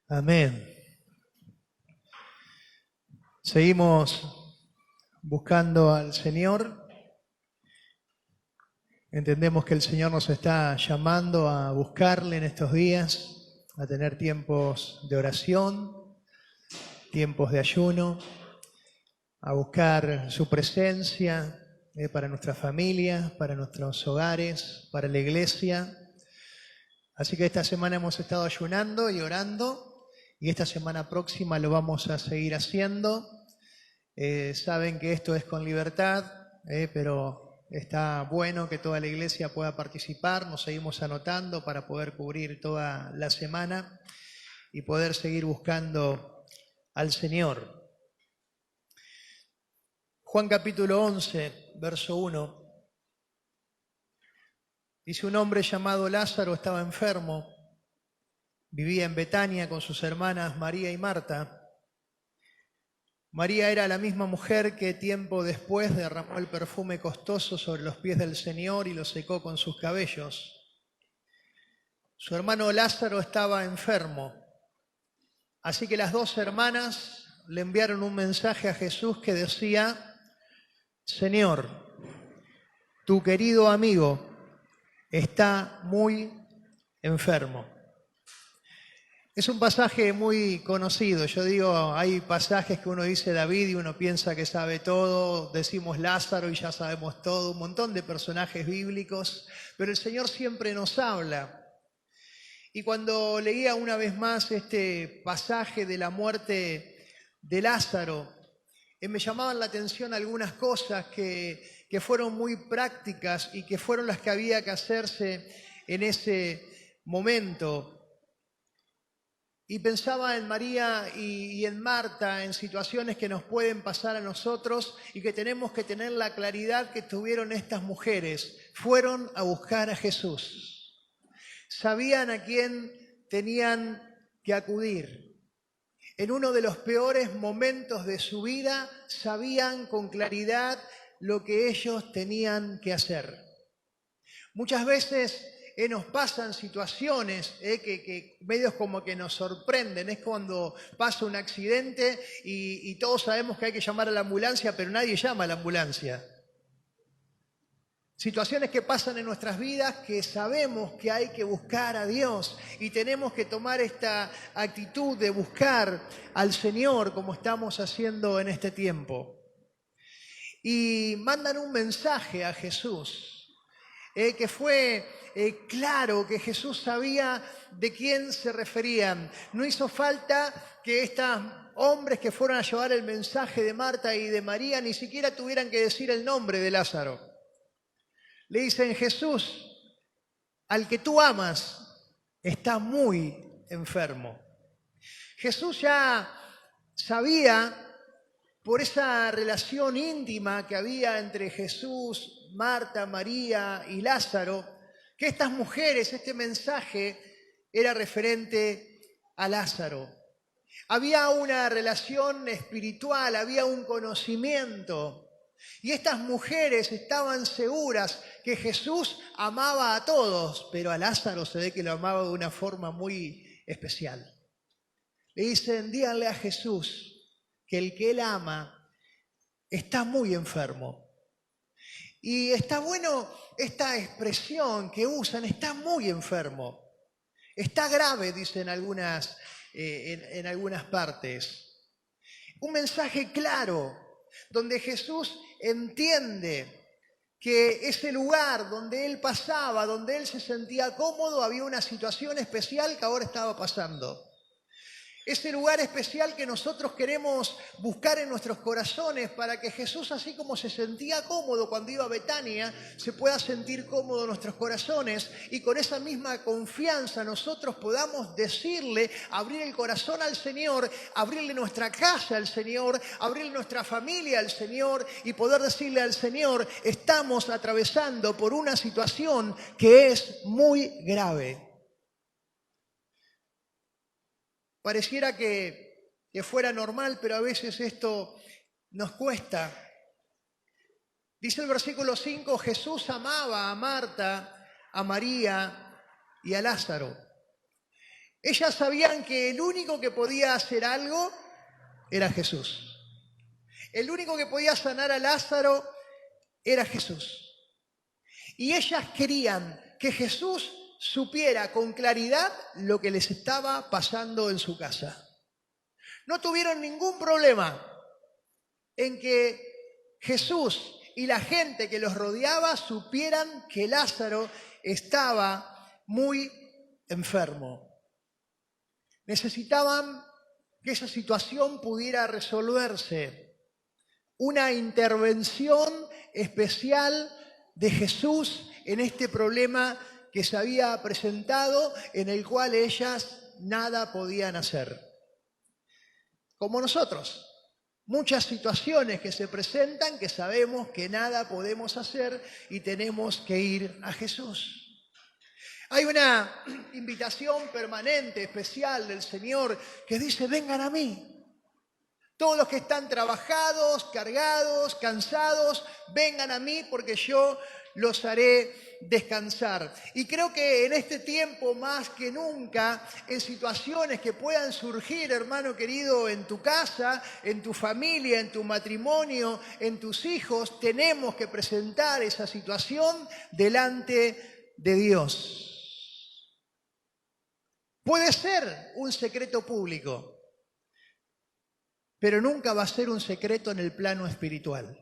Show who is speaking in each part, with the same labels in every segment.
Speaker 1: Amén. Seguimos buscando al Señor. Entendemos que el Señor nos está llamando a buscarle en estos días, a tener tiempos de oración, tiempos de ayuno, a buscar su presencia para nuestras familias, para nuestros hogares, para la iglesia. Así que esta semana hemos estado ayunando y orando. Y esta semana próxima lo vamos a seguir haciendo. Saben que esto es con libertad, pero está bueno que toda la iglesia pueda participar. Nos seguimos anotando para poder cubrir toda la semana y poder seguir buscando al Señor. Juan capítulo 11, verso 1. Dice: un hombre llamado Lázaro estaba enfermo. Vivía en Betania con sus hermanas María y Marta. María era la misma mujer que tiempo después derramó el perfume costoso sobre los pies del Señor y lo secó con sus cabellos. Su hermano Lázaro estaba enfermo. Así que las dos hermanas le enviaron un mensaje a Jesús que decía: Señor, tu querido amigo está muy enfermo. Es un pasaje muy conocido. Yo digo, hay pasajes que uno dice David y uno piensa que sabe todo, decimos Lázaro y ya sabemos todo, un montón de personajes bíblicos, pero el Señor siempre nos habla. Y cuando leía una vez más este pasaje de la muerte de Lázaro, me llamaban la atención algunas cosas que fueron muy prácticas y que fueron las que había que hacerse en ese momento. Y pensaba en María y en Marta, en situaciones que nos pueden pasar a nosotros y que tenemos que tener la claridad que tuvieron estas mujeres. Fueron a buscar a Jesús. Sabían a quién tenían que acudir. En uno de los peores momentos de su vida, sabían con claridad lo que ellos tenían que hacer. Muchas veces nos pasan situaciones que medios como que nos sorprenden. Es cuando pasa un accidente y todos sabemos que hay que llamar a la ambulancia, pero nadie llama a la ambulancia. Situaciones que pasan en nuestras vidas que sabemos que hay que buscar a Dios y tenemos que tomar esta actitud de buscar al Señor como estamos haciendo en este tiempo. Y mandan un mensaje a Jesús. Que fue claro que Jesús sabía de quién se referían. No hizo falta que estos hombres que fueron a llevar el mensaje de Marta y de María ni siquiera tuvieran que decir el nombre de Lázaro. Le dicen: Jesús, al que tú amas, está muy enfermo. Jesús ya sabía, por esa relación íntima que había entre Jesús, Marta, María y Lázaro, que estas mujeres, este mensaje era referente a Lázaro. Había una relación espiritual, había un conocimiento. Y estas mujeres estaban seguras que Jesús amaba a todos, pero a Lázaro se ve que lo amaba de una forma muy especial. Le dicen: díganle a Jesús que el que él ama está muy enfermo. Y está bueno esta expresión que usan: está muy enfermo. Está grave, dicen en algunas partes. Un mensaje claro, donde Jesús entiende que ese lugar donde él pasaba, donde él se sentía cómodo, había una situación especial que ahora estaba pasando. Ese lugar especial que nosotros queremos buscar en nuestros corazones para que Jesús, así como se sentía cómodo cuando iba a Betania, se pueda sentir cómodo en nuestros corazones y con esa misma confianza nosotros podamos decirle, abrir el corazón al Señor, abrirle nuestra casa al Señor, abrirle nuestra familia al Señor y poder decirle al Señor: estamos atravesando por una situación que es muy grave. Pareciera que fuera normal, pero a veces esto nos cuesta. Dice el versículo 5, Jesús amaba a Marta, a María y a Lázaro. Ellas sabían que el único que podía hacer algo era Jesús. El único que podía sanar a Lázaro era Jesús. Y ellas querían que Jesús supiera con claridad lo que les estaba pasando en su casa. No tuvieron ningún problema en que Jesús y la gente que los rodeaba supieran que Lázaro estaba muy enfermo. Necesitaban que esa situación pudiera resolverse. Una intervención especial de Jesús en este problema que se había presentado, en el cual ellas nada podían hacer. Como nosotros, muchas situaciones que se presentan que sabemos que nada podemos hacer y tenemos que ir a Jesús. Hay una invitación permanente, especial del Señor que dice: vengan a mí. Todos los que están trabajados, cargados, cansados, vengan a mí porque yo los haré descansar. Y creo que en este tiempo más que nunca, en situaciones que puedan surgir, hermano querido, en tu casa, en tu familia, en tu matrimonio, en tus hijos, tenemos que presentar esa situación delante de Dios. Puede ser un secreto público, pero nunca va a ser un secreto en el plano espiritual.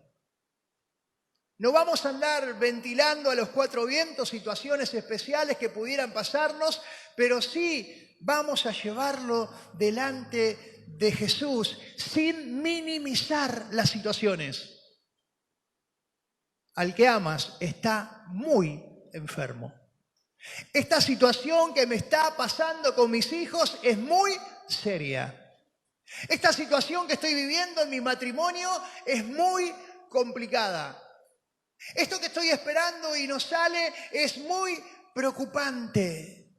Speaker 1: No vamos a andar ventilando a los cuatro vientos situaciones especiales que pudieran pasarnos, pero sí vamos a llevarlo delante de Jesús sin minimizar las situaciones. Al que amas está muy enfermo. Esta situación que me está pasando con mis hijos es muy seria. Esta situación que estoy viviendo en mi matrimonio es muy complicada. Esto que estoy esperando y no sale es muy preocupante.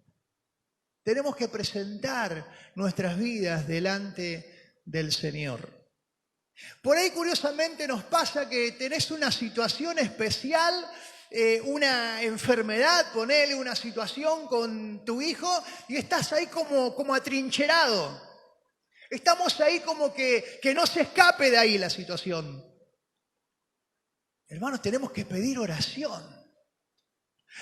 Speaker 1: Tenemos que presentar nuestras vidas delante del Señor. Por ahí, curiosamente, nos pasa que tenés una situación especial, una enfermedad, ponele una situación con tu hijo y estás ahí como atrincherado. Estamos ahí como que no se escape de ahí la situación. Hermanos, tenemos que pedir oración.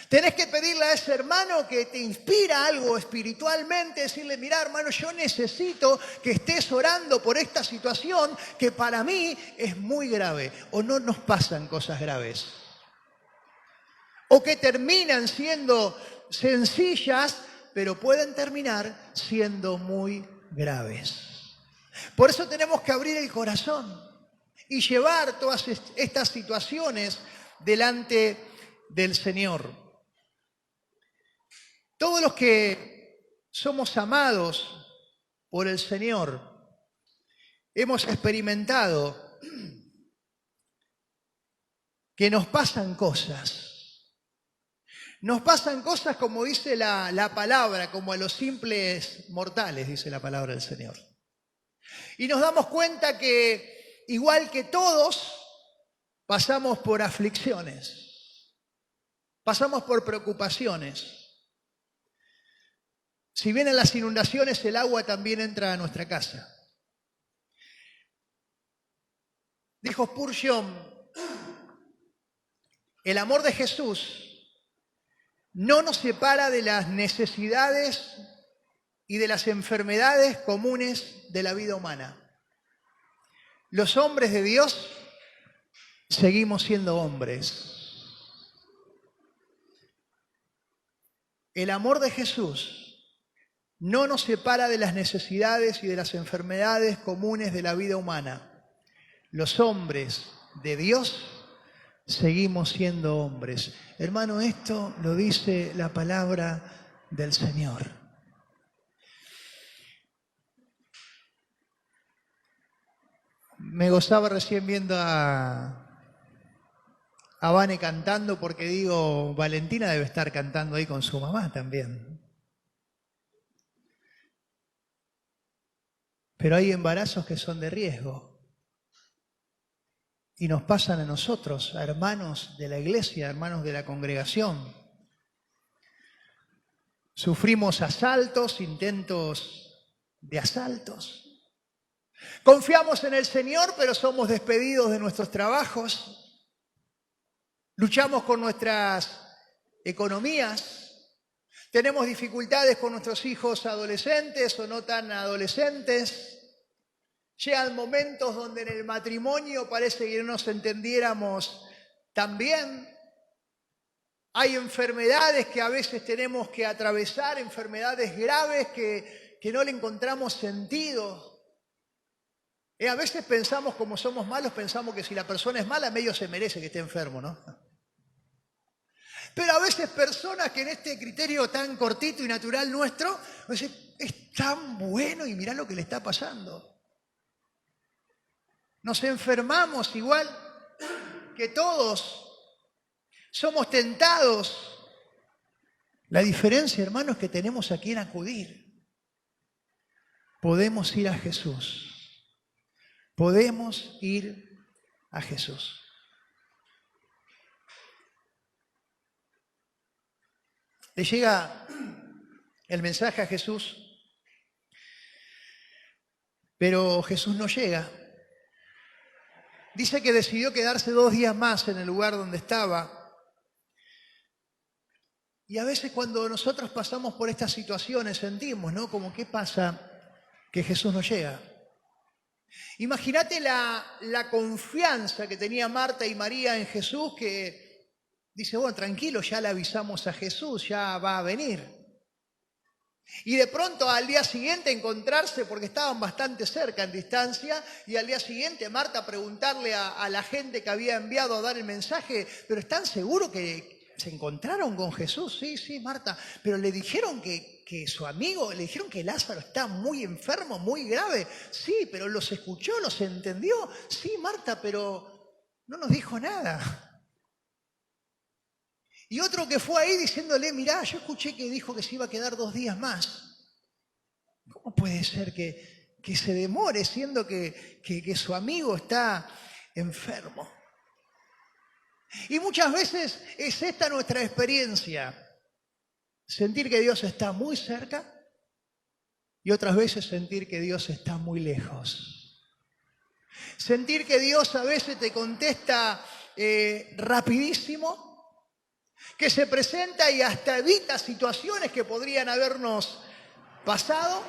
Speaker 1: Tenés que pedirle a ese hermano que te inspira algo espiritualmente, decirle: mira, hermano, yo necesito que estés orando por esta situación que para mí es muy grave. O no nos pasan cosas graves. O que terminan siendo sencillas, pero pueden terminar siendo muy graves. Por eso tenemos que abrir el corazón y llevar todas estas situaciones delante del Señor. Todos los que somos amados por el Señor hemos experimentado que nos pasan cosas. Nos pasan cosas, como dice la palabra, como a los simples mortales, dice la palabra del Señor. Y nos damos cuenta que, igual que todos, pasamos por aflicciones, pasamos por preocupaciones. Si vienen las inundaciones, el agua también entra a nuestra casa. Dijo Spurgeon: el amor de Jesús no nos separa de las necesidades y de las enfermedades comunes de la vida humana. Los hombres de Dios seguimos siendo hombres. El amor de Jesús no nos separa de las necesidades y de las enfermedades comunes de la vida humana. Los hombres de Dios seguimos siendo hombres. Hermano, esto lo dice la palabra del Señor. Me gozaba recién viendo a Vane cantando, porque digo, Valentina debe estar cantando ahí con su mamá también. Pero hay embarazos que son de riesgo. Y nos pasan a nosotros, a hermanos de la iglesia, hermanos de la congregación. Sufrimos asaltos, intentos de asaltos. Confiamos en el Señor, pero somos despedidos de nuestros trabajos. Luchamos con nuestras economías. Tenemos dificultades con nuestros hijos adolescentes o no tan adolescentes. Llegan momentos donde en el matrimonio parece que no nos entendiéramos tan bien. Hay enfermedades que a veces tenemos que atravesar, enfermedades graves que no le encontramos sentido. A veces pensamos, como somos malos, pensamos que si la persona es mala, medio se merece que esté enfermo, ¿no? Pero a veces personas que en este criterio tan cortito y natural nuestro, dicen, es tan bueno y mirá lo que le está pasando. Nos enfermamos igual que todos. Somos tentados. La diferencia, hermanos, es que tenemos a quien acudir. Podemos ir a Jesús. Podemos ir a Jesús. Le llega el mensaje a Jesús, pero Jesús no llega. Dice que decidió quedarse 2 días más en el lugar donde estaba. Y a veces cuando nosotros pasamos por estas situaciones sentimos, ¿no? Como, ¿qué pasa? Que Jesús no llega. Imagínate la confianza que tenía Marta y María en Jesús, que dice, bueno, tranquilo, ya le avisamos a Jesús, ya va a venir. Y de pronto al día siguiente encontrarse, porque estaban bastante cerca en distancia, y al día siguiente Marta preguntarle a la gente que había enviado a dar el mensaje, ¿pero están seguros que se encontraron con Jesús? Sí, Marta, pero le dijeron que su amigo, le dijeron que Lázaro está muy enfermo, muy grave. Sí, pero los escuchó, los entendió. Sí, Marta, pero no nos dijo nada. Y otro que fue ahí diciéndole, mirá, yo escuché que dijo que se iba a quedar 2 días más. ¿Cómo puede ser que se demore siendo que su amigo está enfermo? Y muchas veces es esta nuestra experiencia. Sentir que Dios está muy cerca y otras veces sentir que Dios está muy lejos. Sentir que Dios a veces te contesta rapidísimo, que se presenta y hasta evita situaciones que podrían habernos pasado,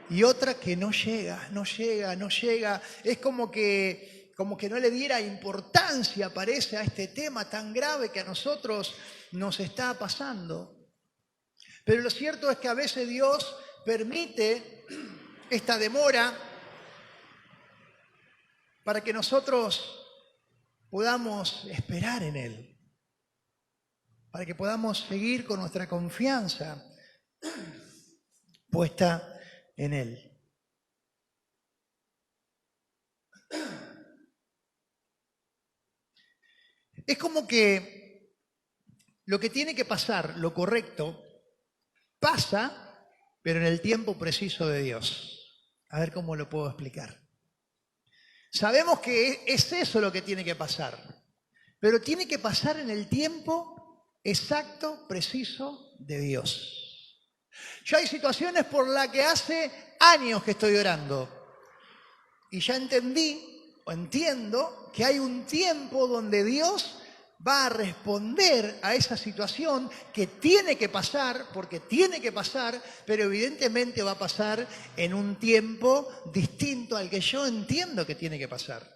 Speaker 1: y otra que no llega. Es como que no le diera importancia, parece, a este tema tan grave que a nosotros nos está pasando. Pero lo cierto es que a veces Dios permite esta demora para que nosotros podamos esperar en Él, para que podamos seguir con nuestra confianza puesta en Él. Es como que lo que tiene que pasar, lo correcto, pasa, pero en el tiempo preciso de Dios. A ver cómo lo puedo explicar. Sabemos que es eso lo que tiene que pasar, pero tiene que pasar en el tiempo exacto, preciso de Dios. Yo hay situaciones por las que hace años que estoy orando y ya entiendo que hay un tiempo donde Dios va a responder a esa situación que tiene que pasar, porque tiene que pasar, pero evidentemente va a pasar en un tiempo distinto al que yo entiendo que tiene que pasar.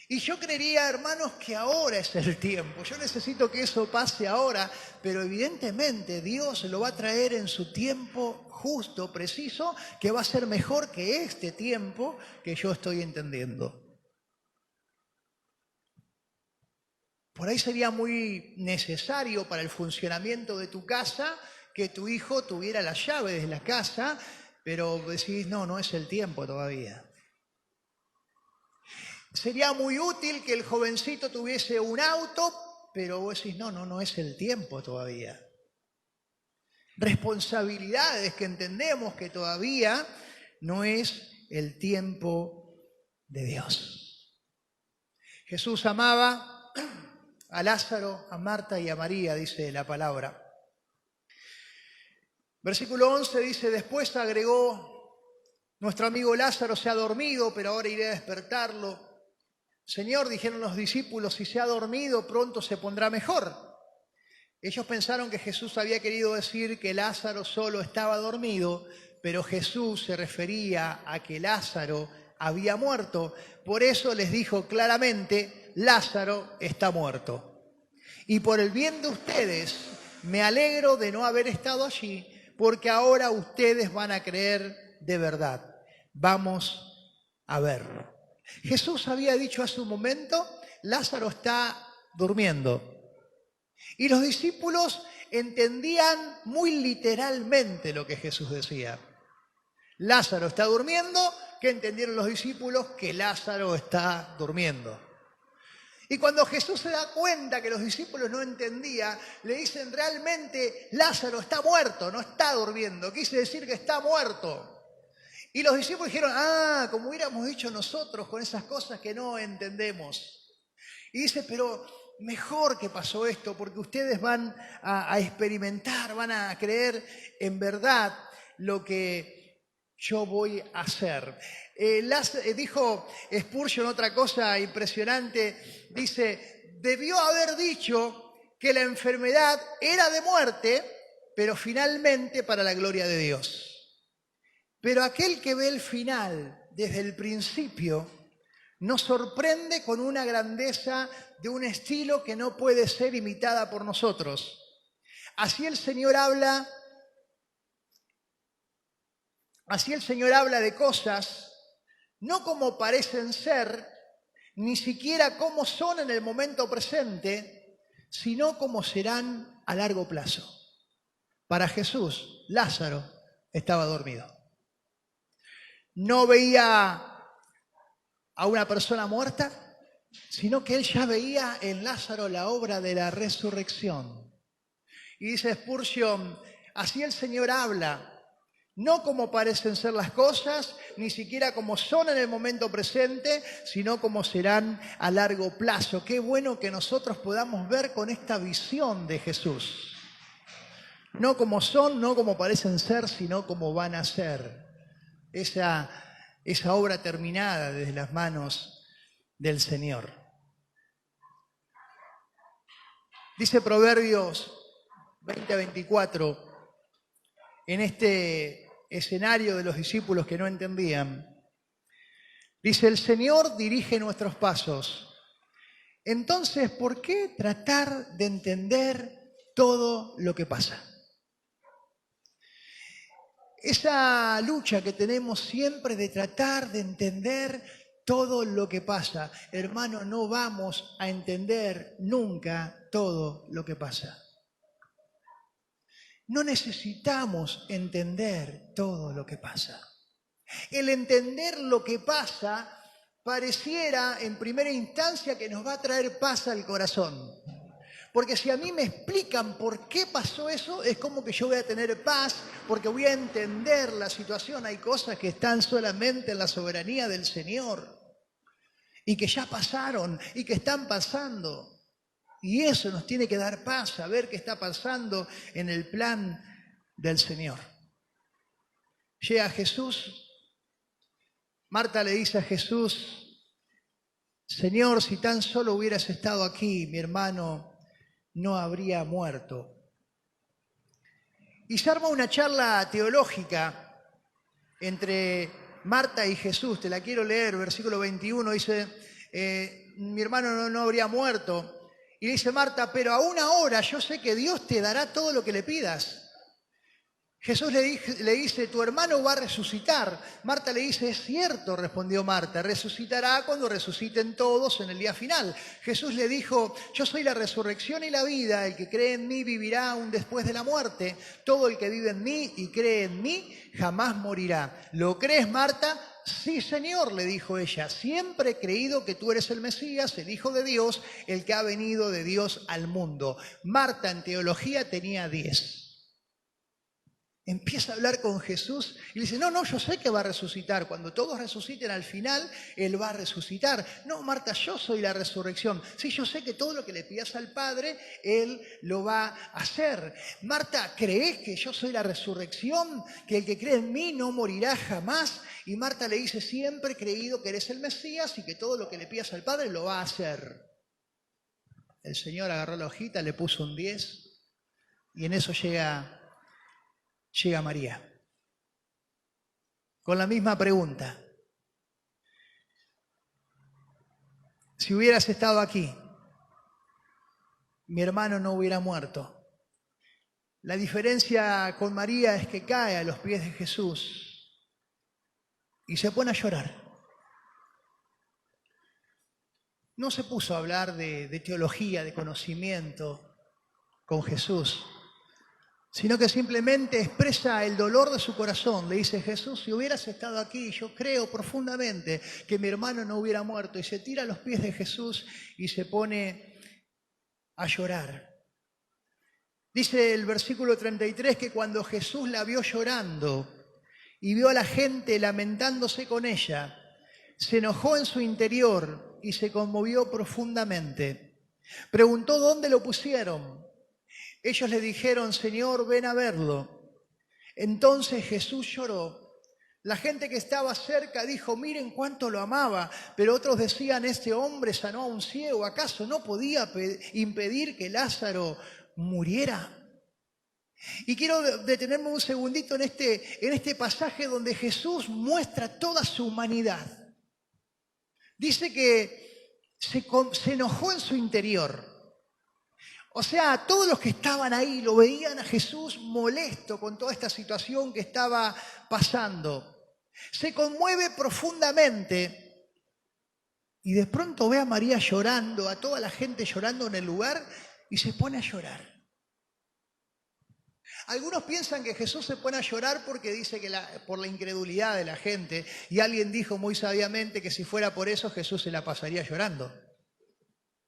Speaker 1: Y yo creería, hermanos, que ahora es el tiempo. Yo necesito que eso pase ahora, pero evidentemente Dios lo va a traer en su tiempo justo, preciso, que va a ser mejor que este tiempo que yo estoy entendiendo. Por ahí sería muy necesario para el funcionamiento de tu casa que tu hijo tuviera la llave de la casa, pero decís, no es el tiempo todavía. Sería muy útil que el jovencito tuviese un auto, pero vos decís, no es el tiempo todavía. Responsabilidades que entendemos que todavía no es el tiempo de Dios. Jesús amaba a Lázaro, a Marta y a María, dice la palabra. Versículo 11 dice, después agregó, nuestro amigo Lázaro se ha dormido, pero ahora iré a despertarlo. Señor, dijeron los discípulos, si se ha dormido, pronto se pondrá mejor. Ellos pensaron que Jesús había querido decir que Lázaro solo estaba dormido, pero Jesús se refería a que Lázaro había muerto. Por eso les dijo claramente, Lázaro está muerto. Y por el bien de ustedes, me alegro de no haber estado allí, porque ahora ustedes van a creer de verdad. Vamos a verlo. Jesús había dicho hace un momento, Lázaro está durmiendo. Y los discípulos entendían muy literalmente lo que Jesús decía. Lázaro está durmiendo, ¿qué entendieron los discípulos? Que Lázaro está durmiendo. Y cuando Jesús se da cuenta que los discípulos no entendían, le dicen realmente Lázaro está muerto, no está durmiendo. Quise decir que está muerto. Y los discípulos dijeron, como hubiéramos dicho nosotros con esas cosas que no entendemos. Y dice, pero mejor que pasó esto, porque ustedes van a experimentar, van a creer en verdad lo que yo voy a hacer. Dijo Spurgeon otra cosa impresionante, dice, debió haber dicho que la enfermedad era de muerte, pero finalmente para la gloria de Dios. Pero aquel que ve el final desde el principio nos sorprende con una grandeza de un estilo que no puede ser imitada por nosotros. Así el Señor habla de cosas no como parecen ser, ni siquiera como son en el momento presente, sino como serán a largo plazo. Para Jesús, Lázaro estaba dormido. No veía a una persona muerta, sino que él ya veía en Lázaro la obra de la resurrección. Y dice Spurgeon, así el Señor habla, no como parecen ser las cosas, ni siquiera como son en el momento presente, sino como serán a largo plazo. Qué bueno que nosotros podamos ver con esta visión de Jesús. No como son, no como parecen ser, sino como van a ser. Esa obra terminada desde las manos del Señor. Dice Proverbios 20:24, en este escenario de los discípulos que no entendían, dice, el Señor dirige nuestros pasos. Entonces, ¿por qué tratar de entender todo lo que pasa? Esa lucha que tenemos siempre de tratar de entender todo lo que pasa. Hermano, no vamos a entender nunca todo lo que pasa. No necesitamos entender todo lo que pasa. El entender lo que pasa pareciera en primera instancia que nos va a traer paz al corazón. Porque si a mí me explican por qué pasó eso, es como que yo voy a tener paz, porque voy a entender la situación. Hay cosas que están solamente en la soberanía del Señor y que ya pasaron y que están pasando. Y eso nos tiene que dar paz, saber qué está pasando en el plan del Señor. Llega Jesús, Marta le dice a Jesús, Señor, si tan solo hubieras estado aquí, mi hermano no habría muerto. Y se arma una charla teológica entre Marta y Jesús. Te la quiero leer, versículo 21, dice, mi hermano no habría muerto. Y dice Marta, pero aún ahora yo sé que Dios te dará todo lo que le pidas. Jesús le dice, tu hermano va a resucitar. Marta le dice, es cierto, respondió Marta, resucitará cuando resuciten todos en el día final. Jesús le dijo, yo soy la resurrección y la vida, el que cree en mí vivirá aún después de la muerte. Todo el que vive en mí y cree en mí jamás morirá. ¿Lo crees, Marta? Sí, Señor, le dijo ella, siempre he creído que tú eres el Mesías, el Hijo de Dios, el que ha venido de Dios al mundo. Marta en teología tenía 10. empieza a hablar con Jesús y le dice, no, yo sé que va a resucitar. Cuando todos resuciten al final, Él va a resucitar. No, Marta, yo soy la resurrección. Sí, yo sé que todo lo que le pidas al Padre, Él lo va a hacer. Marta, ¿crees que yo soy la resurrección? Que el que cree en mí no morirá jamás. Y Marta le dice, siempre he creído que eres el Mesías y que todo lo que le pidas al Padre lo va a hacer. El Señor agarró la hojita, le puso un 10 y en eso llega María, con la misma pregunta. Si hubieras estado aquí, mi hermano no hubiera muerto. La diferencia con María es que cae a los pies de Jesús y se pone a llorar. No se puso a hablar de teología, de conocimiento con Jesús, sino que simplemente expresa el dolor de su corazón. Le dice, Jesús, si hubieras estado aquí, yo creo profundamente que mi hermano no hubiera muerto. Y se tira a los pies de Jesús y se pone a llorar. Dice el versículo 33 que cuando Jesús la vio llorando y vio a la gente lamentándose con ella, se enojó en su interior y se conmovió profundamente. Preguntó dónde lo pusieron. Ellos le dijeron, Señor, ven a verlo. Entonces Jesús lloró. La gente que estaba cerca dijo, miren cuánto lo amaba. Pero otros decían, este hombre sanó a un ciego. ¿Acaso no podía impedir que Lázaro muriera? Y quiero detenerme un segundito en este pasaje donde Jesús muestra toda su humanidad. Dice que se enojó en su interior. O sea, todos los que estaban ahí lo veían a Jesús molesto con toda esta situación que estaba pasando. Se conmueve profundamente y de pronto ve a María llorando, a toda la gente llorando en el lugar y se pone a llorar. Algunos piensan que Jesús se pone a llorar porque dice que por la incredulidad de la gente, y alguien dijo muy sabiamente que si fuera por eso Jesús se la pasaría llorando.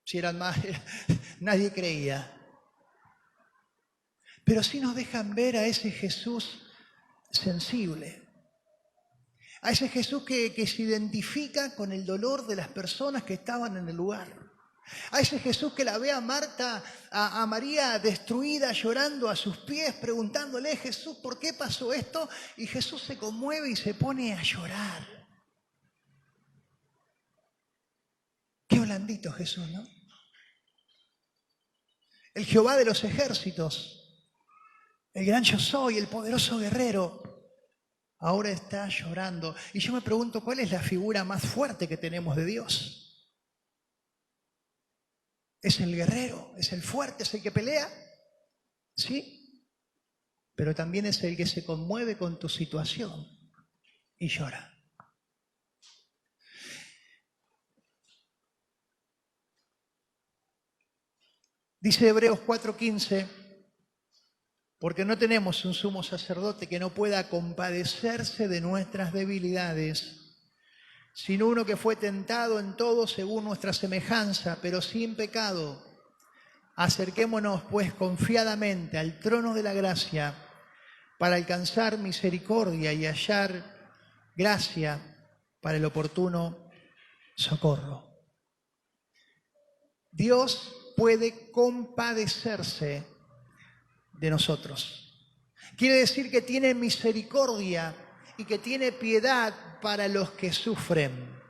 Speaker 1: Si eran más, nadie creía. Pero sí nos dejan ver a ese Jesús sensible. A ese Jesús que se identifica con el dolor de las personas que estaban en el lugar. A ese Jesús que la ve a Marta, a María destruida, llorando a sus pies, preguntándole, Jesús, ¿por qué pasó esto? Y Jesús se conmueve y se pone a llorar. Qué blandito Jesús, ¿no? El Jehová de los ejércitos, el gran yo soy, el poderoso guerrero, ahora está llorando. Y yo me pregunto, ¿cuál es la figura más fuerte que tenemos de Dios? ¿Es el guerrero? ¿Es el fuerte? ¿Es el que pelea? Sí, pero también es el que se conmueve con tu situación y llora. Dice Hebreos 4:15, porque no tenemos un sumo sacerdote que no pueda compadecerse de nuestras debilidades, sino uno que fue tentado en todo según nuestra semejanza, pero sin pecado. Acerquémonos pues confiadamente al trono de la gracia para alcanzar misericordia y hallar gracia para el oportuno socorro. Dios puede compadecerse de nosotros. Quiere decir que tiene misericordia y que tiene piedad para los que sufren.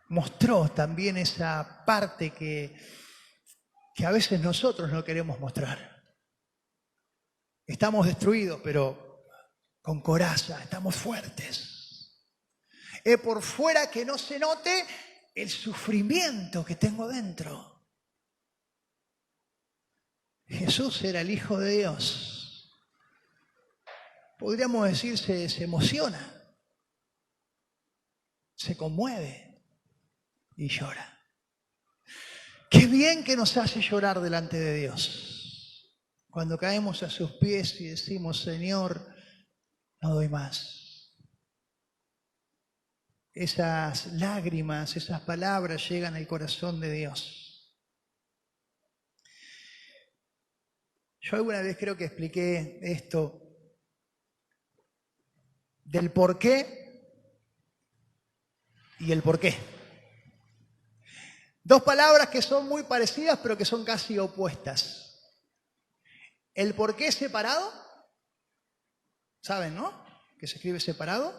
Speaker 1: Mostró también esa parte que a veces nosotros no queremos mostrar. Estamos destruidos, pero con coraza, estamos fuertes. Por fuera que no se note el sufrimiento que tengo dentro. Jesús era el Hijo de Dios. Podríamos decir, se emociona, se conmueve y llora. Qué bien que nos hace llorar delante de Dios. Cuando caemos a sus pies y decimos, Señor, no doy más. Esas lágrimas, esas palabras llegan al corazón de Dios. Yo alguna vez creo que expliqué esto del por qué y el por qué. Dos palabras que son muy parecidas pero que son casi opuestas. El por qué separado, ¿saben, no? Que se escribe separado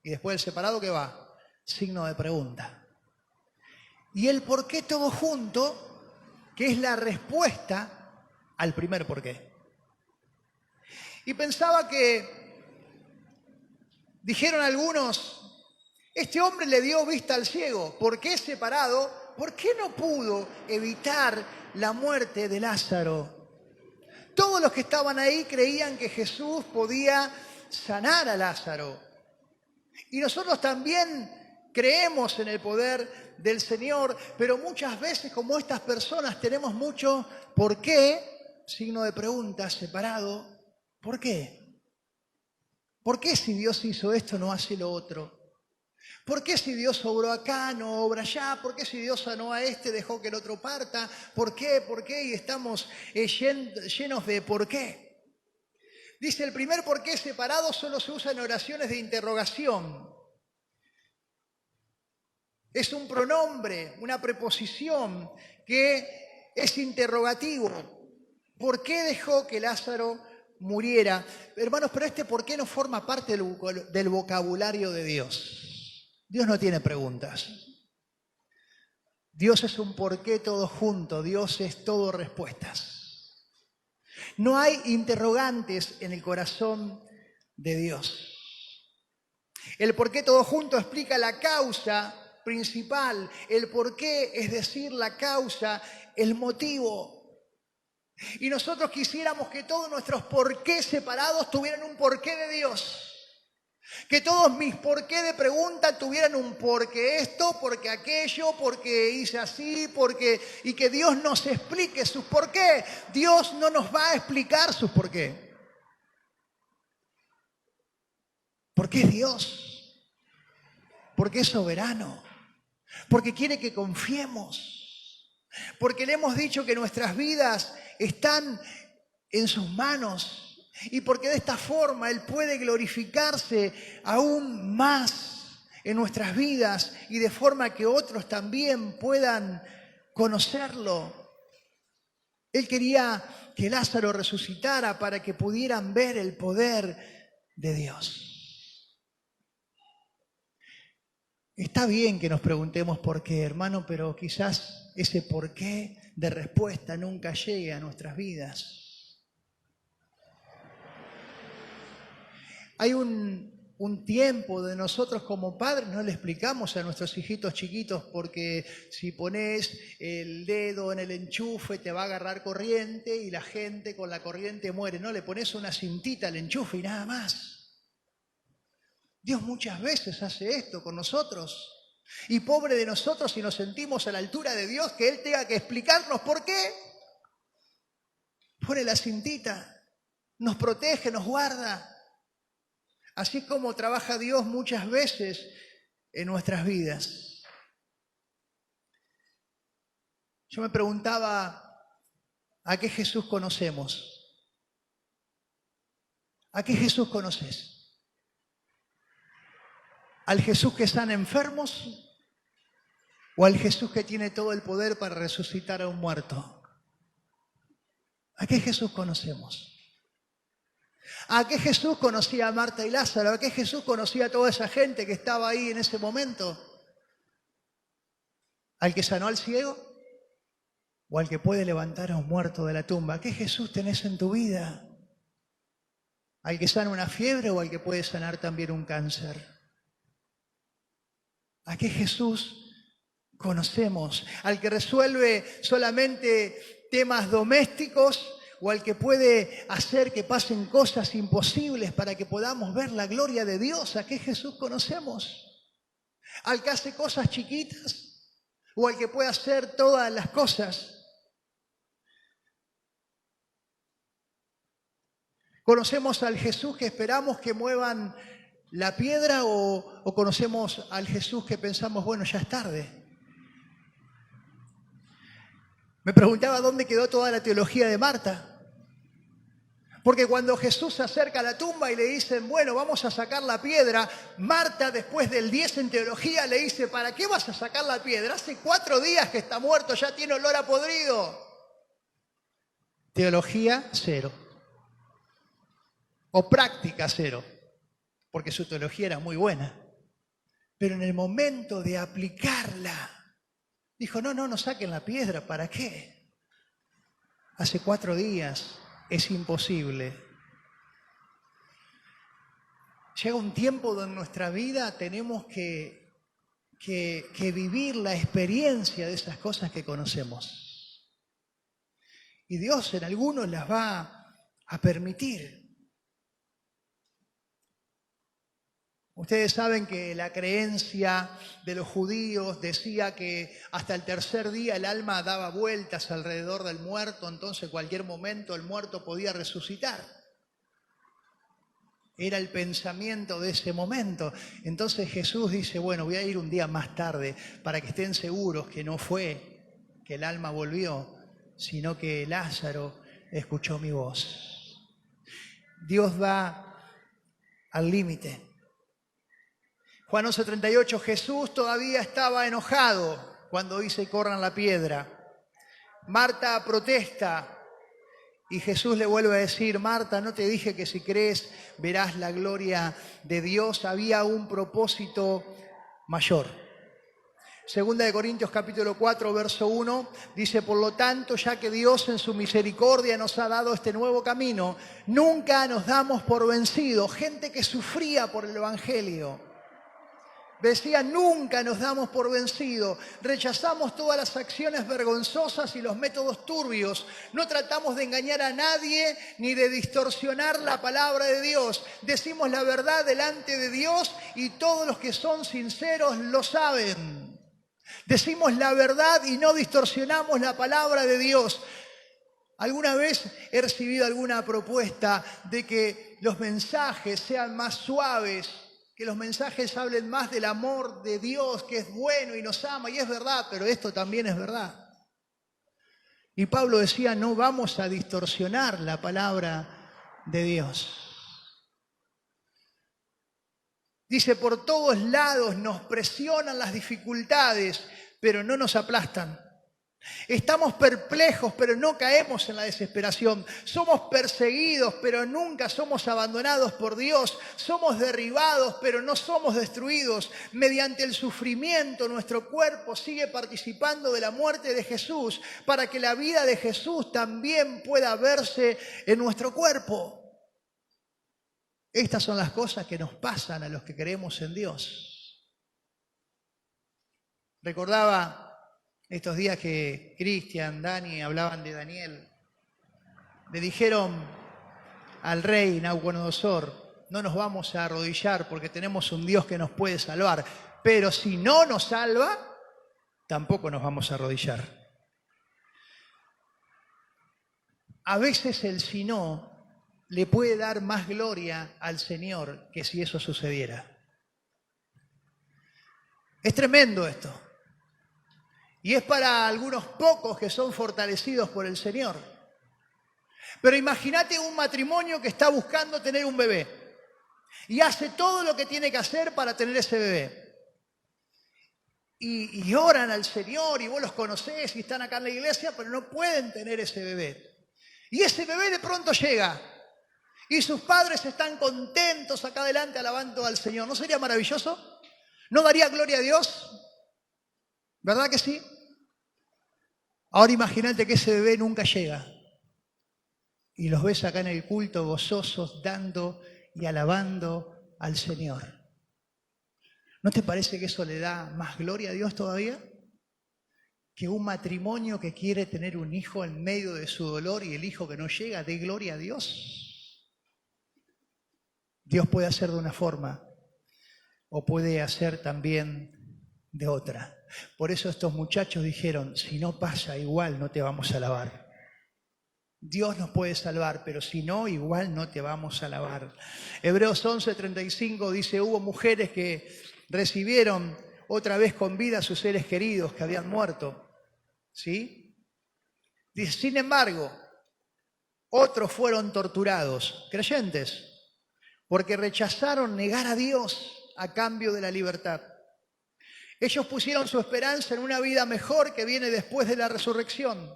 Speaker 1: y después del separado ¿qué va? Signo de pregunta. Y el por qué todo junto, que es la respuesta al primer por qué. Y pensaba que, dijeron algunos, este hombre le dio vista al ciego. ¿Por qué separado? ¿Por qué no pudo evitar la muerte de Lázaro? Todos los que estaban ahí creían que Jesús podía sanar a Lázaro. Y nosotros también creemos en el poder del Señor, pero muchas veces como estas personas tenemos mucho ¿por qué? Signo de pregunta separado. ¿Por qué? ¿Por qué si Dios hizo esto no hace lo otro? ¿Por qué si Dios obró acá no obra allá? ¿Por qué si Dios sanó a este dejó que el otro parta? ¿Por qué? ¿Por qué? Y estamos llenos de ¿por qué? Dice, el primer por qué separado solo se usa en oraciones de interrogación. Es un pronombre, una preposición que es interrogativo. ¿Por qué dejó que Lázaro muriera? Hermanos, pero este por qué no forma parte del vocabulario de Dios. Dios no tiene preguntas. Dios es un por qué todo junto. Dios es todo respuestas. No hay interrogantes en el corazón de Dios. El por qué todo junto explica la causa principal. El por qué, es decir, la causa, el motivo. Y nosotros quisiéramos que todos nuestros porqués separados tuvieran un porqué de Dios. Que todos mis porqué de pregunta tuvieran un porqué esto, porqué aquello, porque hice así, porque... Y que Dios nos explique sus porqué. Dios no nos va a explicar sus porqué. Porque es Dios. Porque es soberano. Porque quiere que confiemos. Porque le hemos dicho que nuestras vidas están en sus manos y porque de esta forma Él puede glorificarse aún más en nuestras vidas y de forma que otros también puedan conocerlo. Él quería que Lázaro resucitara para que pudieran ver el poder de Dios. Está bien que nos preguntemos por qué, hermano, pero quizás ese por qué de respuesta nunca llegue a nuestras vidas. Hay un tiempo de nosotros como padres, no le explicamos a nuestros hijitos chiquitos porque si pones el dedo en el enchufe te va a agarrar corriente y la gente con la corriente muere. No, le pones una cintita al enchufe y nada más. Dios muchas veces hace esto con nosotros. Y pobre de nosotros si nos sentimos a la altura de Dios, que Él tenga que explicarnos por qué. Pone la cintita, nos protege, nos guarda. Así como trabaja Dios muchas veces en nuestras vidas. Yo me preguntaba, ¿a qué Jesús conocemos? ¿A qué Jesús conoces? ¿Al Jesús que sana enfermos o al Jesús que tiene todo el poder para resucitar a un muerto? ¿A qué Jesús conocemos? ¿A qué Jesús conocía a Marta y Lázaro? ¿A qué Jesús conocía a toda esa gente que estaba ahí en ese momento? ¿Al que sanó al ciego o al que puede levantar a un muerto de la tumba? ¿A qué Jesús tenés en tu vida? ¿Al que sana una fiebre o al que puede sanar también un cáncer? ¿A qué Jesús conocemos? ¿Al que resuelve solamente temas domésticos o al que puede hacer que pasen cosas imposibles para que podamos ver la gloria de Dios? ¿A qué Jesús conocemos? ¿Al que hace cosas chiquitas o al que puede hacer todas las cosas? ¿Conocemos al Jesús que esperamos que muevan la piedra o conocemos al Jesús que pensamos, bueno, ya es tarde? Me preguntaba dónde quedó toda la teología de Marta. Porque cuando Jesús se acerca a la tumba y le dicen, bueno, vamos a sacar la piedra, Marta, después del 10 en teología, le dice, ¿para qué vas a sacar la piedra? Hace 4 días que está muerto, ya tiene olor a podrido. Teología, 0. O práctica, 0. Porque su teología era muy buena. Pero en el momento de aplicarla, dijo, no saquen la piedra, ¿para qué? Hace 4 días, es imposible. Llega un tiempo donde en nuestra vida tenemos que vivir la experiencia de esas cosas que conocemos. Y Dios en algunos las va a permitir. Ustedes saben que la creencia de los judíos decía que hasta el 3er día el alma daba vueltas alrededor del muerto, entonces en cualquier momento el muerto podía resucitar. Era el pensamiento de ese momento. Entonces Jesús dice, bueno, voy a ir un día más tarde para que estén seguros que no fue que el alma volvió, sino que Lázaro escuchó mi voz. Dios va al límite. Juan 11:38, Jesús todavía estaba enojado cuando dice corran la piedra. Marta protesta y Jesús le vuelve a decir, Marta, ¿no te dije que si crees verás la gloria de Dios? Había un propósito mayor. Segunda de Corintios capítulo 4, verso 1, dice, por lo tanto, ya que Dios en su misericordia nos ha dado este nuevo camino, nunca nos damos por vencidos. Gente que sufría por el Evangelio. Decía, nunca nos damos por vencidos, rechazamos todas las acciones vergonzosas y los métodos turbios, no tratamos de engañar a nadie ni de distorsionar la palabra de Dios. Decimos la verdad delante de Dios y todos los que son sinceros lo saben. Decimos la verdad y no distorsionamos la palabra de Dios. ¿Alguna vez he recibido alguna propuesta de que los mensajes sean más suaves? Que los mensajes hablen más del amor de Dios, que es bueno y nos ama, y es verdad, pero esto también es verdad. Y Pablo decía, no vamos a distorsionar la palabra de Dios. Dice, por todos lados nos presionan las dificultades, pero no nos aplastan. Estamos perplejos, pero no caemos en la desesperación. Somos perseguidos, pero nunca somos abandonados por Dios. Somos derribados, pero no somos destruidos. Mediante el sufrimiento, nuestro cuerpo sigue participando de la muerte de Jesús, para que la vida de Jesús también pueda verse en nuestro cuerpo. Estas son las cosas que nos pasan a los que creemos en Dios. Recordaba estos días que Cristian, Dani hablaban de Daniel. Le dijeron al rey Nabucodonosor, no nos vamos a arrodillar porque tenemos un Dios que nos puede salvar, pero si no nos salva, tampoco nos vamos a arrodillar. A veces el si no le puede dar más gloria al Señor que si eso sucediera. Es tremendo esto. Y es para algunos pocos que son fortalecidos por el Señor. Pero imagínate un matrimonio que está buscando tener un bebé y hace todo lo que tiene que hacer para tener ese bebé. Y oran al Señor y vos los conocés y están acá en la iglesia, pero no pueden tener ese bebé. Y ese bebé de pronto llega y sus padres están contentos acá adelante alabando al Señor. ¿No sería maravilloso? ¿No daría gloria a Dios? ¿Verdad que sí? Ahora imagínate que ese bebé nunca llega y los ves acá en el culto gozosos, dando y alabando al Señor. ¿No te parece que eso le da más gloria a Dios todavía? Que un matrimonio que quiere tener un hijo en medio de su dolor y el hijo que no llega dé gloria a Dios. Dios puede hacer de una forma o puede hacer también de otra. Por eso estos muchachos dijeron, si no pasa igual no te vamos a alabar. Dios nos puede salvar, pero si no, igual no te vamos a alabar. Hebreos 11:35 dice, hubo mujeres que recibieron otra vez con vida a sus seres queridos que habían muerto. ¿Sí? Dice, sin embargo, Otros fueron torturados, creyentes, porque rechazaron negar a Dios a cambio de la libertad. Ellos pusieron su esperanza en una vida mejor que viene después de la resurrección.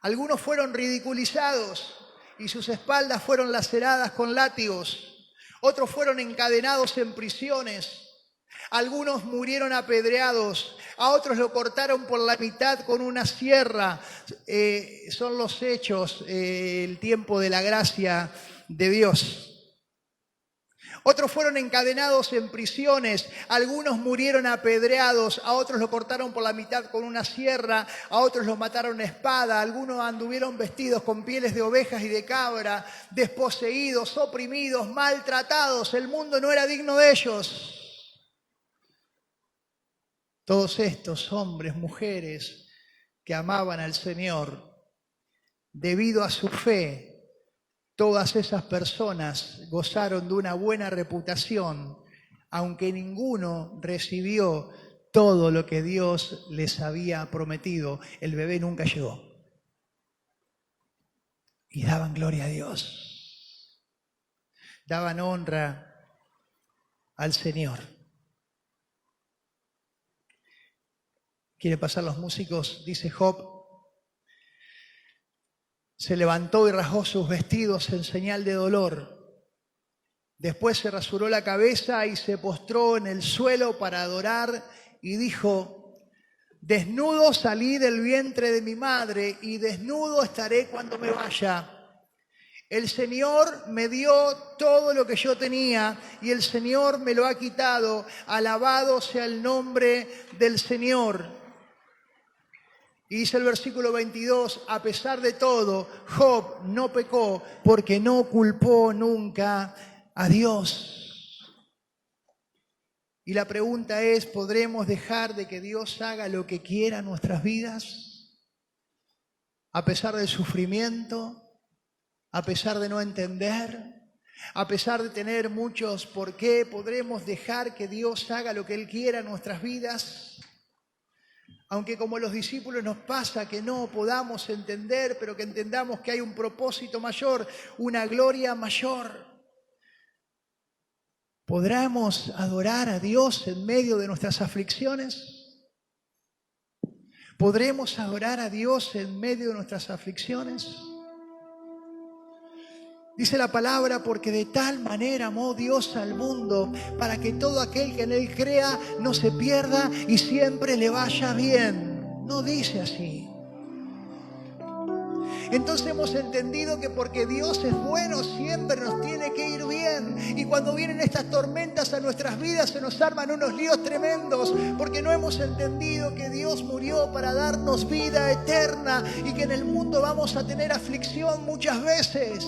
Speaker 1: Algunos fueron ridiculizados y sus espaldas fueron laceradas con látigos. Otros fueron encadenados en prisiones. Algunos murieron apedreados. A otros lo cortaron por la mitad con una sierra. Son los hechos, el tiempo de la gracia de Dios. Otros fueron encadenados en prisiones, algunos murieron apedreados, a otros lo cortaron por la mitad con una sierra, a otros los mataron a espada, algunos anduvieron vestidos con pieles de ovejas y de cabra, desposeídos, oprimidos, maltratados, el mundo no era digno de ellos. Todos estos hombres, mujeres que amaban al Señor, debido a su fe, todas esas personas gozaron de una buena reputación, aunque ninguno recibió todo lo que Dios les había prometido. El bebé nunca llegó. Y daban gloria a Dios. Daban honra al Señor. ¿Quiere pasar los músicos? Dice Job. Se levantó y rasgó sus vestidos en señal de dolor. Después se rasuró la cabeza y se postró en el suelo para adorar y dijo: desnudo salí del vientre de mi madre y desnudo estaré cuando me vaya. El Señor me dio todo lo que yo tenía y el Señor me lo ha quitado. Alabado sea el nombre del Señor. Y dice el versículo 22, a pesar de todo, Job no pecó porque no culpó nunca a Dios. Y la pregunta es, ¿podremos dejar de que Dios haga lo que quiera en nuestras vidas? A pesar del sufrimiento, a pesar de no entender, a pesar de tener muchos por qué, ¿podremos dejar que Dios haga lo que Él quiera en nuestras vidas? Aunque como los discípulos nos pasa que no podamos entender, pero que entendamos que hay un propósito mayor, una gloria mayor. ¿Podremos adorar a Dios en medio de nuestras aflicciones? ¿Podremos adorar a Dios en medio de nuestras aflicciones? Dice la palabra, porque de tal manera amó Dios al mundo, para que todo aquel que en Él crea no se pierda y siempre le vaya bien. No dice así. Entonces hemos entendido que porque Dios es bueno, siempre nos tiene que ir bien. Y cuando vienen estas tormentas a nuestras vidas, se nos arman unos líos tremendos, porque no hemos entendido que Dios murió para darnos vida eterna y que en el mundo vamos a tener aflicción muchas veces.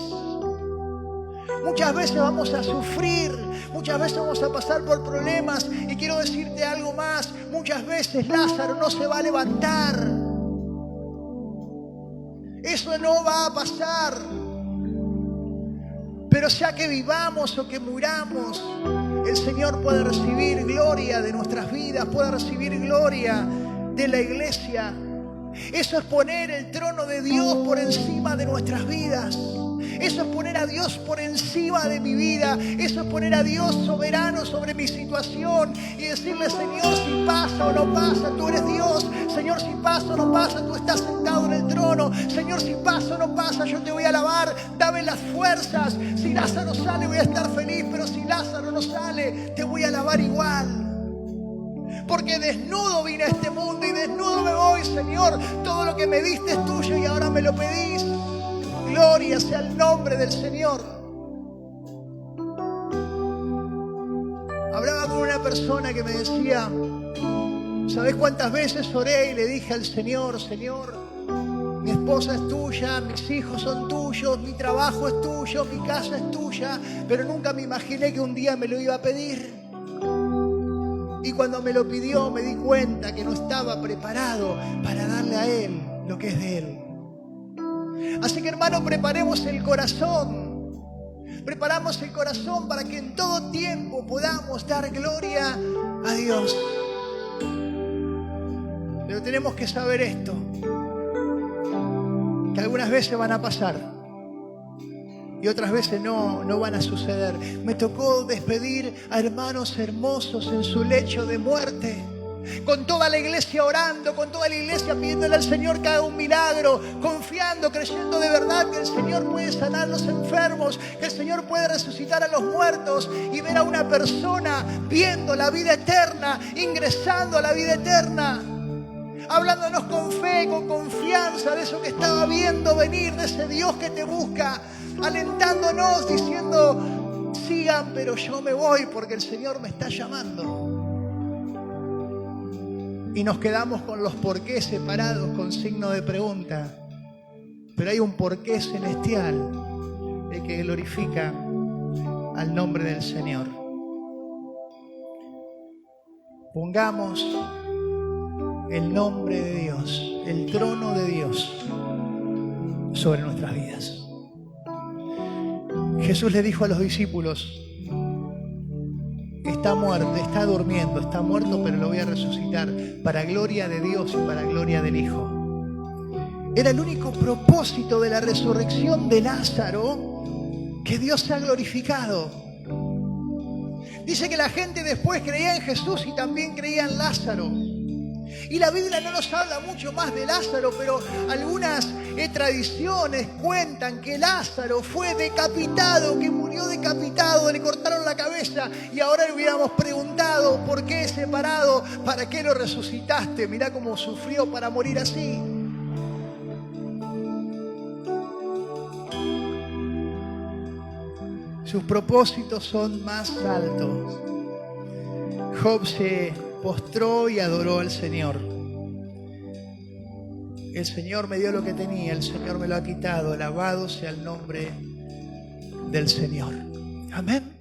Speaker 1: Muchas veces vamos a sufrir, muchas veces vamos a pasar por problemas y quiero decirte algo más, muchas veces Lázaro no se va a levantar. Eso no va a pasar. Pero sea que vivamos o que muramos, el Señor puede recibir gloria de nuestras vidas, puede recibir gloria de la iglesia. Eso es poner el trono de Dios por encima de nuestras vidas. Eso es poner a Dios por encima de mi vida. Eso es poner a Dios soberano sobre mi situación y decirle: Señor, si pasa o no pasa, tú eres Dios. Señor, si pasa o no pasa, tú estás sentado en el trono. Señor, si pasa o no pasa, yo te voy a alabar. Dame las fuerzas. Si Lázaro sale, voy a estar feliz, pero si Lázaro no sale, te voy a alabar igual. Porque desnudo vine a este mundo y desnudo me voy, Señor. Todo lo que me diste es tuyo y ahora me lo pedís. Gloria sea el nombre del Señor. Hablaba con una persona que me decía: ¿sabés cuántas veces oré y le dije al Señor: Señor, mi esposa es tuya, mis hijos son tuyos, mi trabajo es tuyo, mi casa es tuya, pero nunca me imaginé que un día me lo iba a pedir? Y cuando me lo pidió me di cuenta que no estaba preparado para darle a Él lo que es de Él. Así que, hermano, preparemos el corazón. Preparamos el corazón para que en todo tiempo podamos dar gloria a Dios. Pero tenemos que saber esto, que algunas veces van a pasar. y otras veces no van a suceder. Me tocó despedir a hermanos hermosos en su lecho de muerte, con toda la iglesia orando, con toda la iglesia pidiéndole al Señor que haga un milagro, confiando, creyendo de verdad que el Señor puede sanar a los enfermos, que el Señor puede resucitar a los muertos, y ver a una persona viendo la vida eterna, ingresando a la vida eterna, hablándonos con fe, con confianza de eso que estaba viendo venir, de ese Dios que te busca, alentándonos, diciendo: sigan, pero yo me voy porque el Señor me está llamando. Y nos quedamos con los porqués separados, con signo de pregunta. Pero hay un porqué celestial, el que glorifica al nombre del Señor. Pongamos el nombre de Dios, el trono de Dios sobre nuestras vidas. Jesús le dijo a los discípulos: está muerto, está durmiendo, está muerto, pero lo voy a resucitar para gloria de Dios y para gloria del Hijo. Era el único propósito de la resurrección de Lázaro, que Dios sea glorificado. Dice que la gente después creía en Jesús y también creía en Lázaro. Y la Biblia no nos habla mucho más de Lázaro, pero algunas tradiciones cuentan que Lázaro fue decapitado, que murió decapitado, le cortaron la cabeza, y ahora le hubiéramos preguntado: ¿por qué separado? ¿Para qué lo resucitaste? Mirá cómo sufrió para morir así. Sus propósitos son más altos. Job se postró y adoró al Señor. El Señor me dio lo que tenía, el Señor me lo ha quitado. Alabado sea el nombre del Señor. Amén.